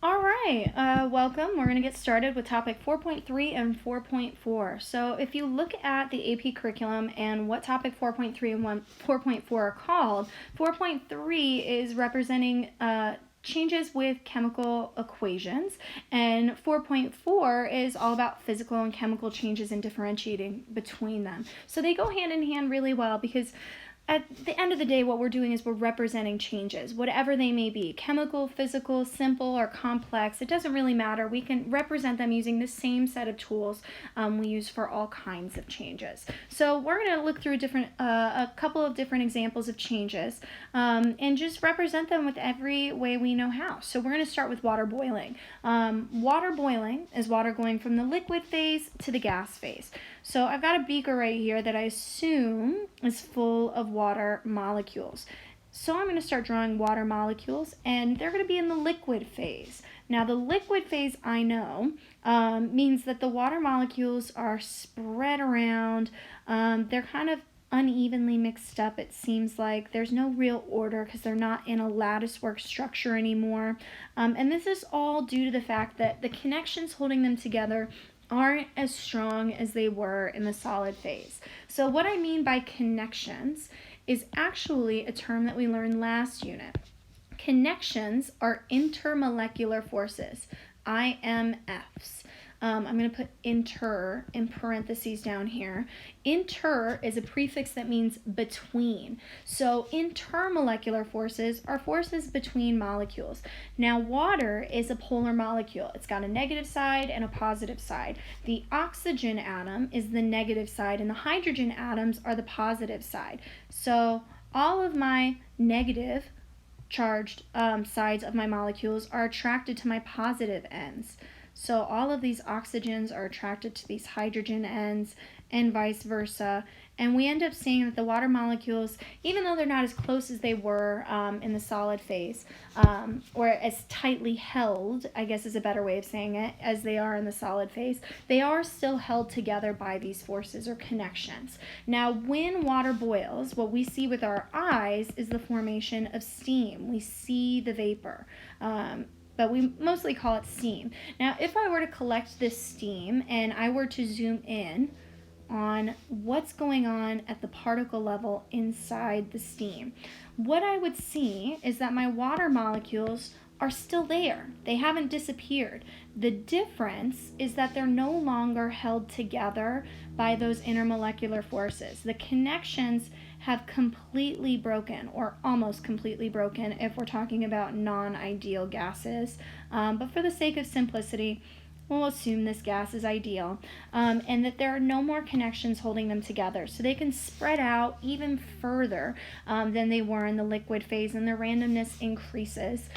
All right, welcome. We're going to get started with topic 4.3 and 4.4. So if you look at the AP curriculum and what topic 4.3 and 4.4 are called, 4.3 is representing changes with chemical equations, and 4.4 is all about physical and chemical changes and differentiating between them. So they go hand in hand really well because at the end of the day, what we're doing is we're representing changes, whatever they may be, chemical, physical, simple, or complex. It doesn't really matter. We can represent them using the same set of tools we use for all kinds of changes. So we're going to look through a couple of different examples of changes and just represent them with every way we know how. So we're going to start with water boiling. Water boiling is water going from the liquid phase to the gas phase. So I've got a beaker right here that I assume is full of water molecules. So I'm going to start drawing water molecules, and they're going to be in the liquid phase. Now the liquid phase, I know, means that the water molecules are spread around. They're kind of unevenly mixed up. It seems like there's no real order because they're not in a latticework structure anymore. And this is all due to the fact that the connections holding them together aren't as strong as they were in the solid phase. So what I mean by connections is actually a term that we learned last unit. Connections are intermolecular forces, IMFs. I'm going to put inter in parentheses down here. Inter is a prefix that means between. So intermolecular forces are forces between molecules. Now water is a polar molecule. It's got a negative side and a positive side. The oxygen atom is the negative side and the hydrogen atoms are the positive side. So all of my negative charged sides of my molecules are attracted to my positive ends. So all of these oxygens are attracted to these hydrogen ends and vice versa. And we end up seeing that the water molecules, even though they're not as close as they were in the solid phase, or as tightly held, I guess is a better way of saying it, as they are in the solid phase, they are still held together by these forces or connections. Now, when water boils, what we see with our eyes is the formation of steam. We see the vapor. But we mostly call it steam. Now, if I were to collect this steam and I were to zoom in on what's going on at the particle level inside the steam, what I would see is that my water molecules are still there. They haven't disappeared. The difference is that they're no longer held together by those intermolecular forces. The connections have completely broken, or almost completely broken if we're talking about non-ideal gases. But for the sake of simplicity, we'll assume this gas is ideal, and that there are no more connections holding them together. So they can spread out even further than they were in the liquid phase, and their randomness increases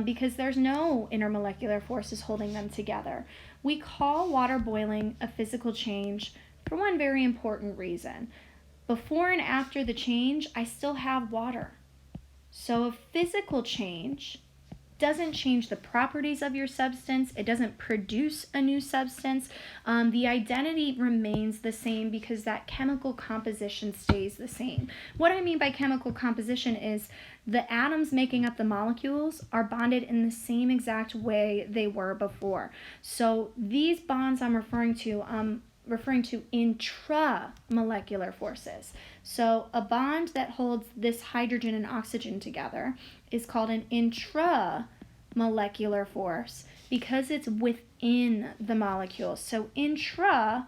because there's no intermolecular forces holding them together. We call water boiling a physical change for one very important reason. Before and after the change, I still have water. So a physical change doesn't change the properties of your substance. It doesn't produce a new substance. The identity remains the same because that chemical composition stays the same. What I mean by chemical composition is the atoms making up the molecules are bonded in the same exact way they were before. So these bonds I'm referring to intramolecular forces. So a bond that holds this hydrogen and oxygen together is called an intramolecular force because it's within the molecule. So intra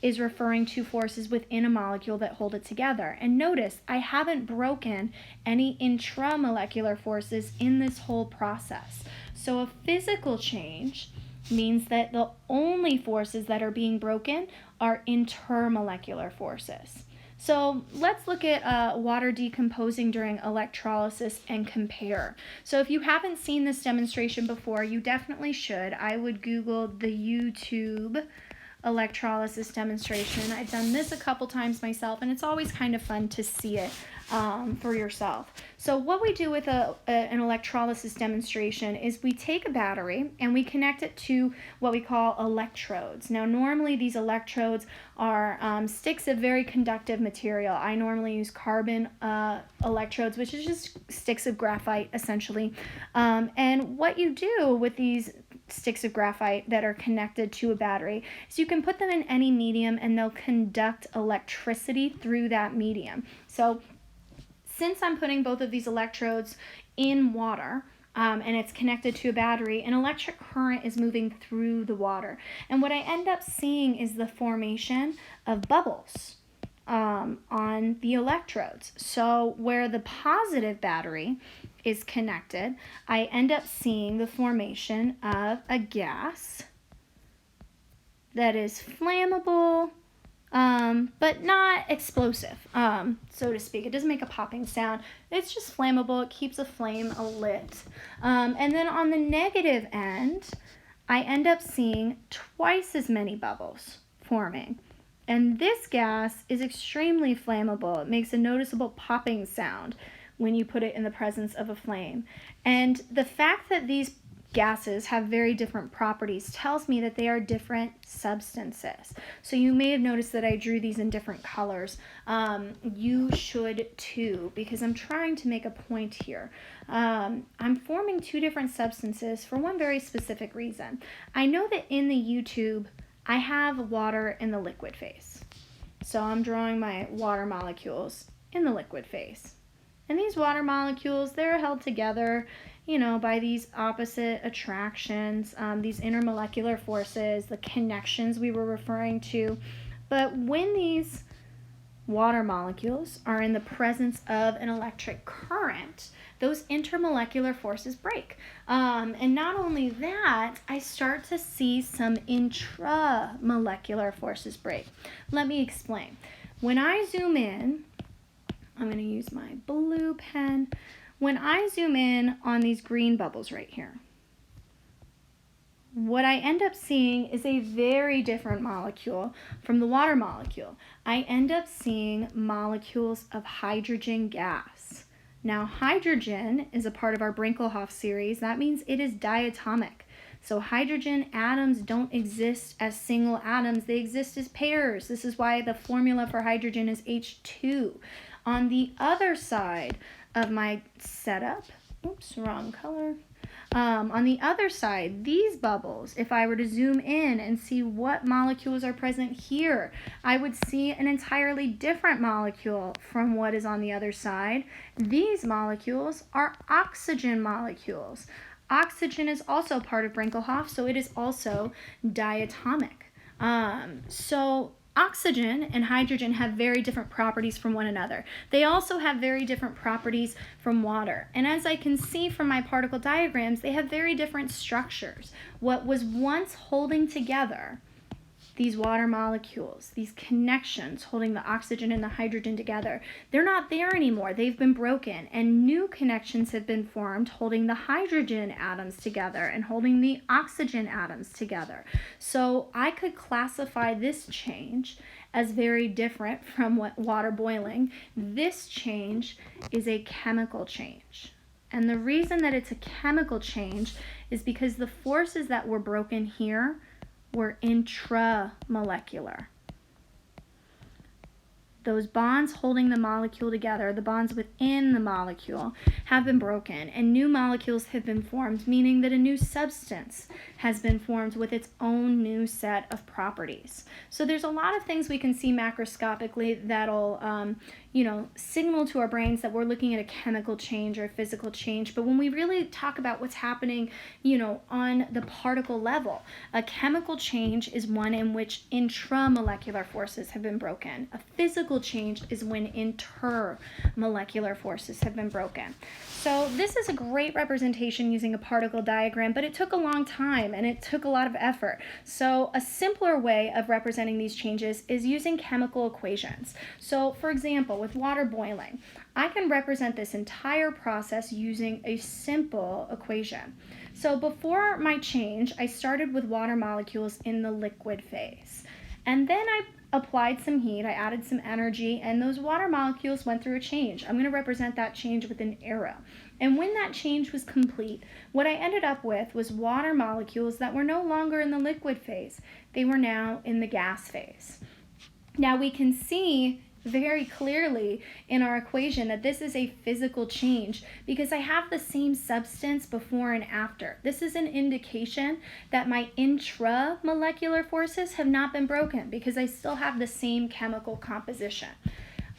is referring to forces within a molecule that hold it together. And notice, I haven't broken any intramolecular forces in this whole process. So a physical change means that the only forces that are being broken are intermolecular forces. So let's look at water decomposing during electrolysis and compare. So if you haven't seen this demonstration before, you definitely should. I would Google the YouTube electrolysis demonstration. I've done this a couple times myself, and it's always kind of fun to see it for yourself. So what we do with an electrolysis demonstration is we take a battery and we connect it to what we call electrodes. Now normally these electrodes are sticks of very conductive material. I normally use carbon electrodes, which is just sticks of graphite essentially. And what you do with these sticks of graphite that are connected to a battery is you can put them in any medium and they'll conduct electricity through that medium. So since I'm putting both of these electrodes in water, and it's connected to a battery, an electric current is moving through the water. And what I end up seeing is the formation of bubbles on the electrodes. So where the positive battery is connected, I end up seeing the formation of a gas that is flammable, but not explosive, so to speak. It doesn't make a popping sound. It's just flammable. It keeps a flame lit. And then on the negative end, I end up seeing twice as many bubbles forming. And this gas is extremely flammable. It makes a noticeable popping sound when you put it in the presence of a flame. And the fact that these gases have very different properties tells me that they are different substances. So you may have noticed that I drew these in different colors. You should too, because I'm trying to make a point here. I'm forming two different substances for one very specific reason. I know that in the YouTube, I have water in the liquid phase. So I'm drawing my water molecules in the liquid phase. And these water molecules, they're held together, by these opposite attractions, these intermolecular forces, the connections we were referring to. But when these water molecules are in the presence of an electric current, those intermolecular forces break. And not only that, I start to see some intramolecular forces break. Let me explain. When I zoom in, I'm going to use my blue pen. When I zoom in on these green bubbles right here, what I end up seeing is a very different molecule from the water molecule. I end up seeing molecules of hydrogen gas. Now, hydrogen is a part of our Brinkelhoff series. That means it is diatomic. So hydrogen atoms don't exist as single atoms. They exist as pairs. This is why the formula for hydrogen is H2. On the other side of my setup, oops, wrong color. On the other side, these bubbles, if I were to zoom in and see what molecules are present here, I would see an entirely different molecule from what is on the other side. These molecules are oxygen molecules. Oxygen is also part of Brinkelhoff, so it is also diatomic. So oxygen and hydrogen have very different properties from one another. They also have very different properties from water. And as I can see from my particle diagrams, they have very different structures. What was once holding together these water molecules, these connections holding the oxygen and the hydrogen together, they're not there anymore. They've been broken, and new connections have been formed holding the hydrogen atoms together and holding the oxygen atoms together. So I could classify this change as very different from what water boiling. This change is a chemical change. And the reason that it's a chemical change is because the forces that were broken here were intramolecular. Those bonds holding the molecule together, the bonds within the molecule, have been broken and new molecules have been formed, meaning that a new substance has been formed with its own new set of properties. So there's a lot of things we can see macroscopically that'll signal to our brains that we're looking at a chemical change or a physical change. But when we really talk about what's happening, on the particle level, a chemical change is one in which intramolecular forces have been broken. A physical change is when intermolecular forces have been broken. So this is a great representation using a particle diagram, but it took a long time and it took a lot of effort. So a simpler way of representing these changes is using chemical equations. So for example, with water boiling, I can represent this entire process using a simple equation. So before my change, I started with water molecules in the liquid phase. And then I applied some heat, I added some energy, and those water molecules went through a change. I'm going to represent that change with an arrow. And when that change was complete, what I ended up with was water molecules that were no longer in the liquid phase. They were now in the gas phase. Now we can see very clearly in our equation that this is a physical change because I have the same substance before and after. This is an indication that my intramolecular forces have not been broken because I still have the same chemical composition.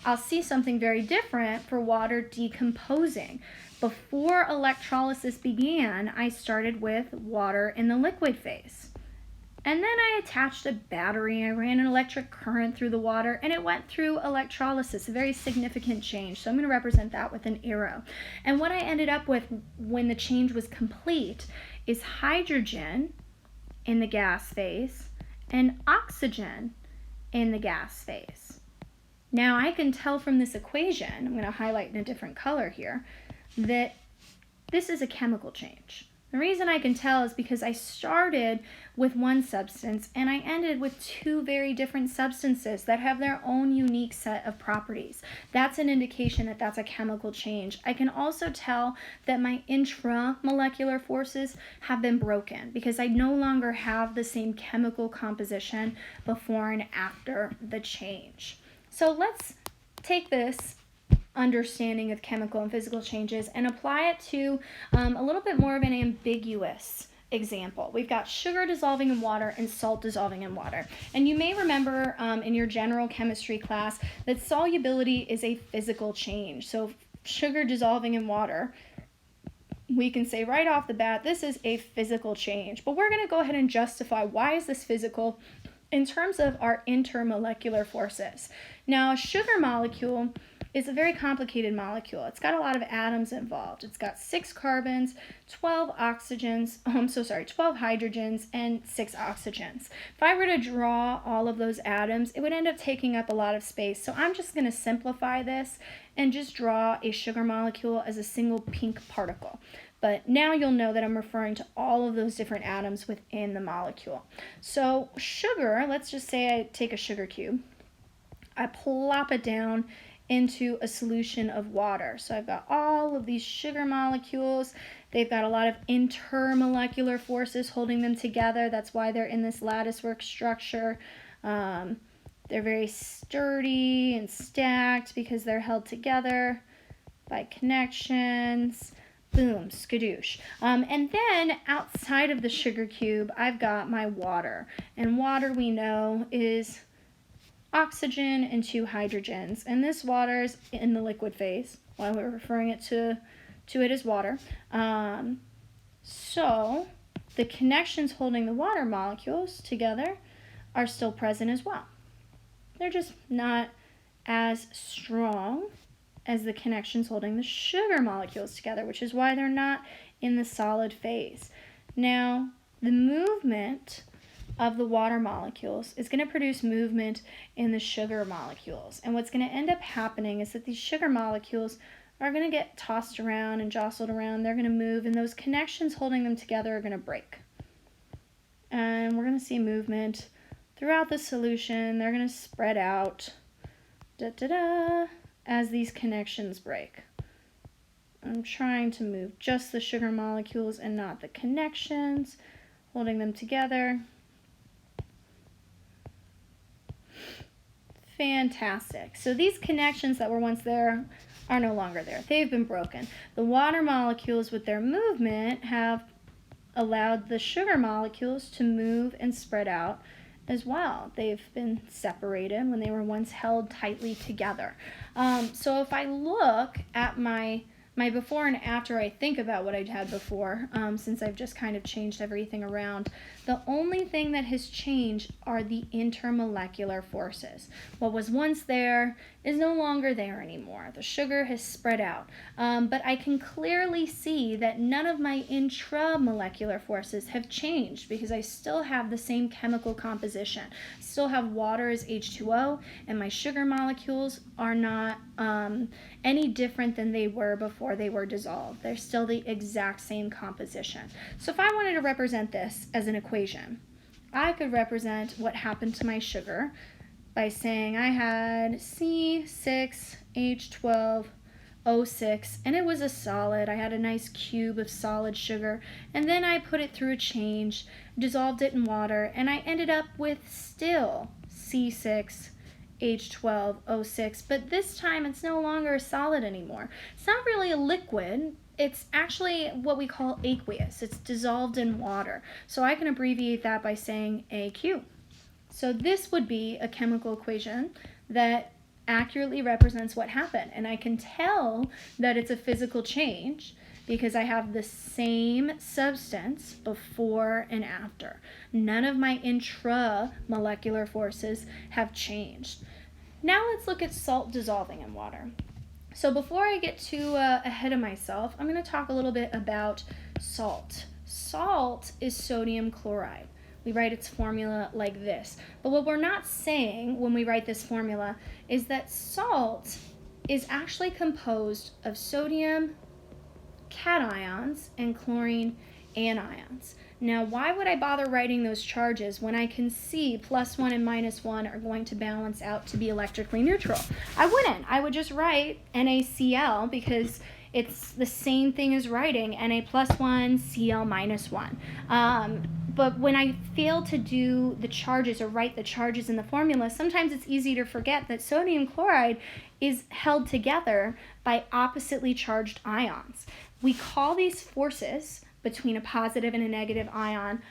I'll see something very different for water decomposing. Before electrolysis began, I started with water in the liquid phase. And then I attached a battery, I ran an electric current through the water, and it went through electrolysis, a very significant change. So I'm going to represent that with an arrow. And what I ended up with when the change was complete is hydrogen in the gas phase and oxygen in the gas phase. Now I can tell from this equation, I'm going to highlight in a different color here, that this is a chemical change. The reason I can tell is because I started with one substance and I ended with two very different substances that have their own unique set of properties. That's an indication that that's a chemical change. I can also tell that my intramolecular forces have been broken because I no longer have the same chemical composition before and after the change. So let's take this understanding of chemical and physical changes and apply it to a little bit more of an ambiguous example. We've got sugar dissolving in water and salt dissolving in water. And you may remember in your general chemistry class that solubility is a physical change. So sugar dissolving in water, we can say right off the bat, this is a physical change. But we're going to go ahead and justify why is this physical in terms of our intermolecular forces. Now, a sugar molecule is a very complicated molecule. It's got a lot of atoms involved. It's got 6 carbons, 12 hydrogens, and 6 oxygens. If I were to draw all of those atoms, it would end up taking up a lot of space. So I'm just going to simplify this and just draw a sugar molecule as a single pink particle. But now you'll know that I'm referring to all of those different atoms within the molecule. So sugar, let's just say I take a sugar cube. I plop it down into a solution of water. So I've got all of these sugar molecules. They've got a lot of intermolecular forces holding them together. That's why they're in this latticework structure. They're very sturdy and stacked because they're held together by connections. Boom, skadoosh. And then outside of the sugar cube, I've got my water. And water, we know, is oxygen and 2 hydrogens. And this water is in the liquid phase, while we're referring it to it as water. So the connections holding the water molecules together are still present as well. They're just not as strong as the connections holding the sugar molecules together, which is why they're not in the solid phase. Now, the movement of the water molecules is going to produce movement in the sugar molecules. And what's going to end up happening is that these sugar molecules are going to get tossed around and jostled around. They're going to move, and those connections holding them together are going to break. And we're going to see movement throughout the solution. They're going to spread out as these connections break. I'm trying to move just the sugar molecules and not the connections, holding them together. Fantastic. So these connections that were once there are no longer there. They've been broken. The water molecules with their movement have allowed the sugar molecules to move and spread out as well. They've been separated when they were once held tightly together. So if I look at my before and after, I think about what I'd had before, since I've just kind of changed everything around, the only thing that has changed are the intermolecular forces. What was once there is no longer there anymore. The sugar has spread out. But I can clearly see that none of my intramolecular forces have changed because I still have the same chemical composition. I still have water as H2O, and my sugar molecules are not any different than they were before they were dissolved. They're still the exact same composition. So if I wanted to represent this as an equation, I could represent what happened to my sugar by saying I had C6H12O6, and it was a solid. I had a nice cube of solid sugar, and then I put it through a change, dissolved it in water, and I ended up with still C6H12O6, but this time it's no longer a solid anymore. It's not really a liquid. It's actually what we call aqueous. It's dissolved in water. So I can abbreviate that by saying AQ. So this would be a chemical equation that accurately represents what happened. And I can tell that it's a physical change because I have the same substance before and after. None of my intramolecular forces have changed. Now let's look at salt dissolving in water. So before I get too ahead of myself, I'm going to talk a little bit about salt. Salt is sodium chloride. We write its formula like this. But what we're not saying when we write this formula is that salt is actually composed of sodium cations and chlorine anions. Now, why would I bother writing those charges when I can see +1 and -1 are going to balance out to be electrically neutral? I wouldn't. I would just write NaCl because it's the same thing as writing Na+1, Cl -1. But when I fail to do the charges or write the charges in the formula, sometimes it's easy to forget that sodium chloride is held together by oppositely charged ions. We call these forces between a positive and a negative ion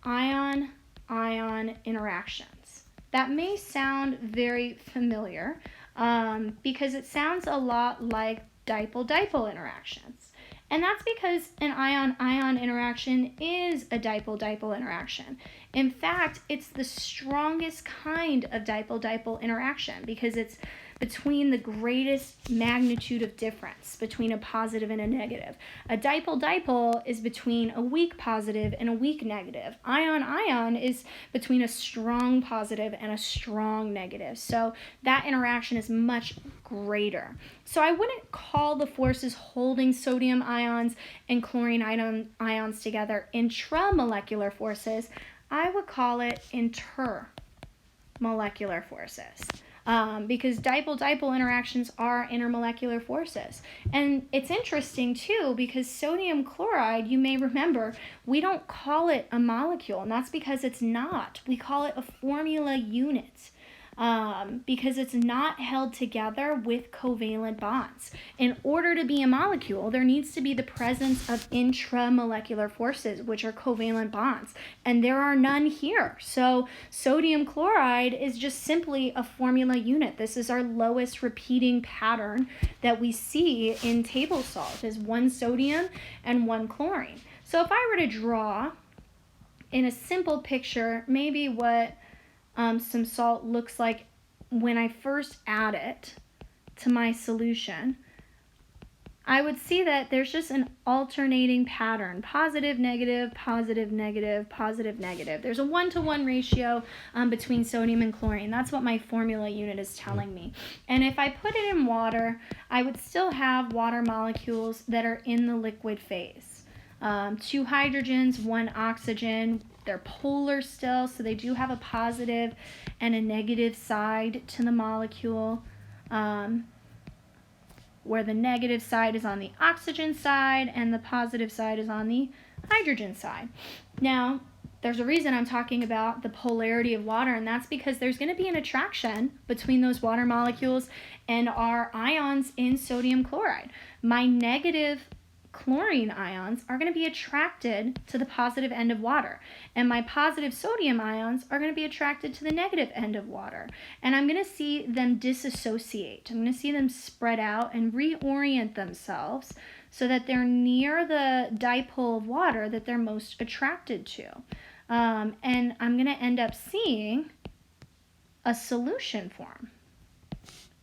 ion-ion interactions. That may sound very familiar because it sounds a lot like dipole-dipole interactions. And that's because an ion-ion interaction is a dipole-dipole interaction. In fact, it's the strongest kind of dipole-dipole interaction because it's between the greatest magnitude of difference between a positive and a negative. A dipole-dipole is between a weak positive and a weak negative. Ion-ion is between a strong positive and a strong negative. So that interaction is much greater. So I wouldn't call the forces holding sodium ions and chlorine ions together intramolecular forces. I would call it intermolecular forces. Because dipole-dipole interactions are intermolecular forces. And it's interesting too because sodium chloride, you may remember, we don't call it a molecule, and that's because it's not. We call it a formula unit. Because it's not held together with covalent bonds. In order to be a molecule, there needs to be the presence of intramolecular forces, which are covalent bonds, and there are none here. So sodium chloride is just simply a formula unit. This is our lowest repeating pattern that we see in table salt, is 1 sodium and 1 chlorine. So if I were to draw in a simple picture, maybe what some salt looks like when I first add it to my solution, I would see that there's just an alternating pattern, positive, negative, positive, negative, positive, negative. There's a 1-to-1 ratio between sodium and chlorine. That's what my formula unit is telling me. And if I put it in water, I would still have water molecules that are in the liquid phase. 2 hydrogens, 1 oxygen. They're polar still, so they do have a positive and a negative side to the molecule, where the negative side is on the oxygen side and the positive side is on the hydrogen side. Now, there's a reason I'm talking about the polarity of water, and that's because there's going to be an attraction between those water molecules and our ions in sodium chloride. My negative chlorine ions are going to be attracted to the positive end of water, and my positive sodium ions are going to be attracted to the negative end of water, and I'm going to see them disassociate. I'm going to see them spread out and reorient themselves so that they're near the dipole of water that they're most attracted to, and I'm going to end up seeing a solution form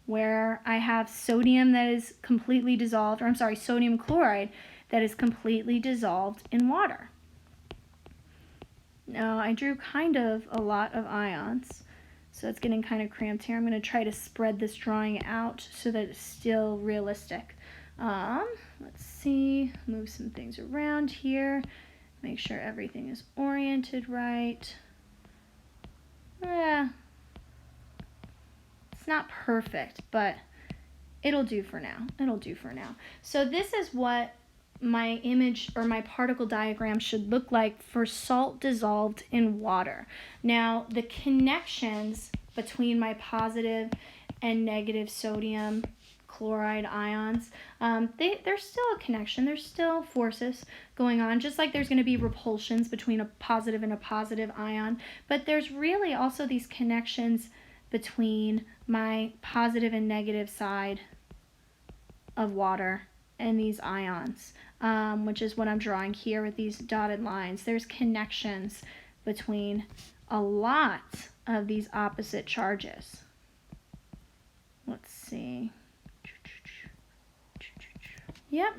where I have sodium that is completely dissolved, or I'm sorry, sodium chloride that is completely dissolved in water. Now, I drew kind of a lot of ions, so it's getting kind of cramped here. I'm going to try to spread this drawing out so that it's still realistic. Let's see, move some things around here, make sure everything is oriented right. It's not perfect, but it'll do for now. It'll do for now. So this is what my image or my particle diagram should look like for salt dissolved in water. Now, the connections between my positive and negative sodium chloride ions, there's still a connection. There's still forces going on, just like there's going to be repulsions between a positive and a positive ion. But there's really also these connections between my positive and negative side of water and these ions, which is what I'm drawing here with these dotted lines. There's connections between a lot of these opposite charges. Let's see. Yep.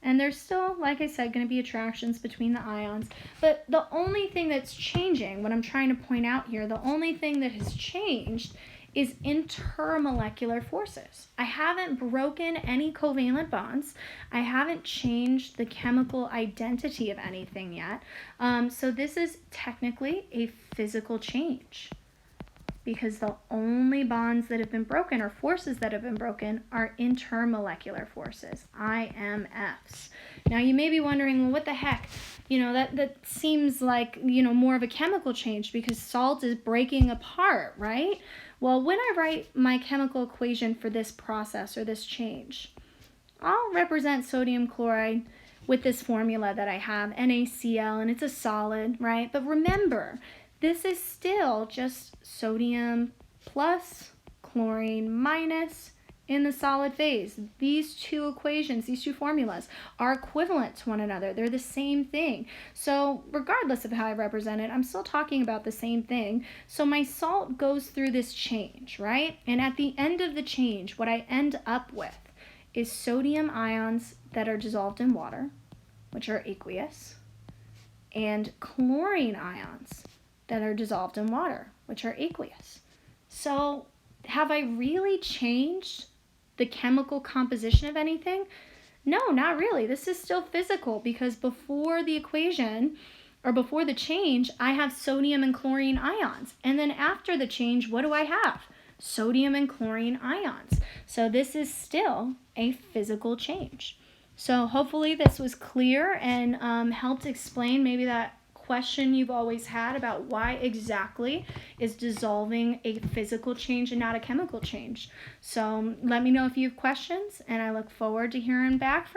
And there's still, like I said, going to be attractions between the ions. But the only thing that's changing, what I'm trying to point out here, the only thing that has changed is intermolecular forces. I haven't broken any covalent bonds. I haven't changed the chemical identity of anything yet. So this is technically a physical change, because the only bonds that have been broken or forces that have been broken are intermolecular forces, IMFs. Now you may be wondering, well, what the heck? That seems like, more of a chemical change because salt is breaking apart, right? Well, when I write my chemical equation for this process or this change, I'll represent sodium chloride with this formula that I have, NaCl, and it's a solid, right? But remember, this is still just sodium plus chlorine minus in the solid phase. These two equations, these two formulas are equivalent to one another. They're the same thing. So regardless of how I represent it, I'm still talking about the same thing. So my salt goes through this change, right? And at the end of the change, what I end up with is sodium ions that are dissolved in water, which are aqueous, and chlorine ions that are dissolved in water, which are aqueous. So have I really changed the chemical composition of anything? No, not really. This is still physical, because before the equation or before the change, I have sodium and chlorine ions. And then after the change, what do I have? Sodium and chlorine ions. So this is still a physical change. So hopefully this was clear and helped explain maybe that question you've always had about why exactly is dissolving a physical change and not a chemical change. So let me know if you have questions, and I look forward to hearing back from